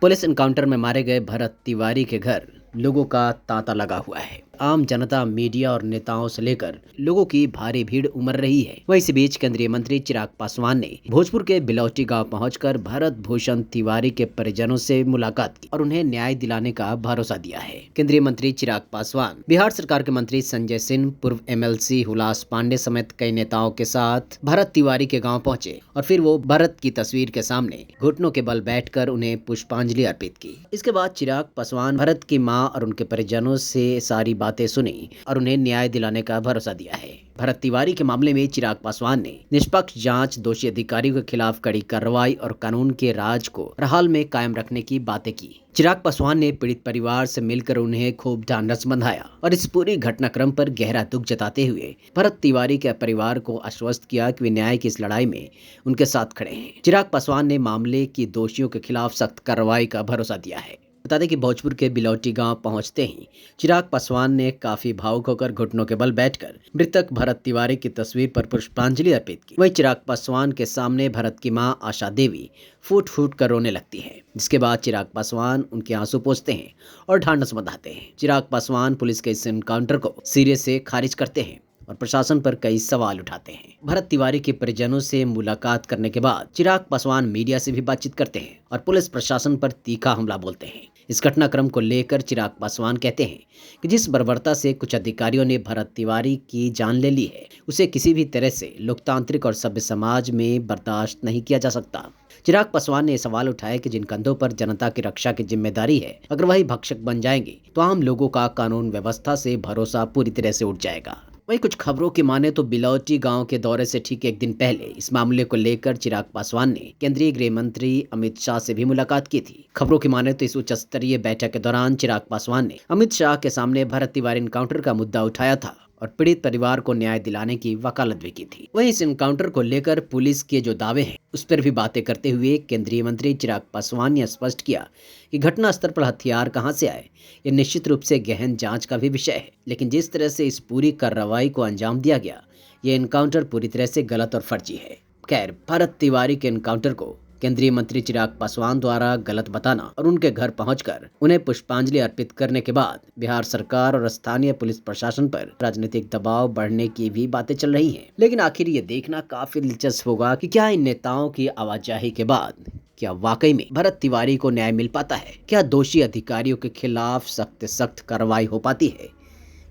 Police encounter में मारे गए भरत तिवारी के घर लोगों का तांता लगा हुआ है। आम जनता, मीडिया और नेताओं से लेकर लोगों की भारी भीड़ उमड़ रही है। वहीं इसी बीच केंद्रीय मंत्री चिराग पासवान ने भोजपुर के बिलौटी गांव पहुंचकर भरत भूषण तिवारी के परिजनों से मुलाकात की और उन्हें न्याय दिलाने का भरोसा दिया है। केंद्रीय मंत्री चिराग पासवान बिहार सरकार के मंत्री संजय सिंह, पूर्व एमएलसी हुलास पांडे समेत कई नेताओं के साथ भरत तिवारी के गाँव पहुंचे और फिर वो भरत की तस्वीर के सामने घुटनों के बल बैठकर उन्हें पुष्पांजलि अर्पित की। इसके बाद चिराग पासवान भरत की मां और उनके परिजनों से सारी बातें सुनी और उन्हें न्याय दिलाने का भरोसा दिया है। भरत तिवारी के मामले में चिराग पासवान ने निष्पक्ष जांच, दोषी अधिकारियों के खिलाफ कड़ी कार्रवाई और कानून के राज को बहाल में कायम रखने की बातें की। चिराग पासवान ने पीड़ित परिवार से मिलकर उन्हें खूब ढांढस बंधाया और इस पूरी घटनाक्रम पर गहरा दुख जताते हुए भरत तिवारी के परिवार को आश्वस्त किया कि वे न्याय की इस लड़ाई में उनके साथ खड़े हैं। चिराग पासवान ने मामले की दोषियों के खिलाफ सख्त कार्रवाई का भरोसा दिया है। बता दें कि भोजपुर के बिलौटी गांव पहुंचते ही चिराग पासवान ने काफी भावुक होकर घुटनों के बल बैठकर मृतक भरत तिवारी की तस्वीर पर पुष्पांजलि अर्पित की। वहीं चिराग पासवान के सामने भरत की मां आशा देवी फूट फूट कर रोने लगती है, जिसके बाद चिराग पासवान उनके आंसू पोंछते हैं और ढांढस बंधाते हैं। चिराग पासवान पुलिस के इस एनकाउंटर को सिरे से खारिज करते हैं और प्रशासन पर कई सवाल उठाते हैं। भरत तिवारी के परिजनों से मुलाकात करने के बाद चिराग पासवान मीडिया से भी बातचीत करते हैं और पुलिस प्रशासन पर तीखा हमला बोलते हैं। इस घटनाक्रम को लेकर चिराग पासवान कहते हैं कि जिस बर्बरता से कुछ अधिकारियों ने भरत तिवारी की जान ले ली है, उसे किसी भी तरह से लोकतांत्रिक और सभ्य समाज में बर्दाश्त नहीं किया जा सकता। चिराग पासवान ने सवाल उठाया कि जिन कंधों पर जनता की रक्षा की जिम्मेदारी है, अगर वही भक्षक बन जाएंगे तो आम लोगों का कानून व्यवस्था से भरोसा पूरी तरह से उठ जाएगा। वहीं कुछ खबरों की माने तो बिलौटी गांव के दौरे से ठीक एक दिन पहले इस मामले को लेकर चिराग पासवान ने केंद्रीय गृह मंत्री अमित शाह से भी मुलाकात की थी। खबरों की माने तो इस उच्च स्तरीय बैठक के दौरान चिराग पासवान ने अमित शाह के सामने भरत तिवारी एनकाउंटर का मुद्दा उठाया था और पीड़ित परिवार को न्याय दिलाने की वकालत भी की थी। वहीं इस एनकाउंटर को लेकर पुलिस के जो दावे हैं उस पर भी बातें करते हुए केंद्रीय मंत्री चिराग पासवान ने स्पष्ट किया कि घटना स्थल पर हथियार कहां से आए, यह निश्चित रूप से गहन जांच का भी विषय है, लेकिन जिस तरह से इस पूरी कार्रवाई को अंजाम दिया गया, यह एनकाउंटर पूरी तरह से गलत और फर्जी है। खैर, भरत तिवारी के एनकाउंटर को केंद्रीय मंत्री चिराग पासवान द्वारा गलत बताना और उनके घर पहुंचकर उन्हें पुष्पांजलि अर्पित करने के बाद बिहार सरकार और स्थानीय पुलिस प्रशासन पर राजनीतिक दबाव बढ़ने की भी बातें चल रही हैं। लेकिन आखिर ये देखना काफी दिलचस्प होगा कि क्या इन नेताओं की आवाजाही के बाद क्या वाकई में भरत तिवारी को न्याय मिल पाता है? क्या दोषी अधिकारियों के खिलाफ सख्त कार्रवाई हो पाती है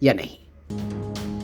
या नहीं?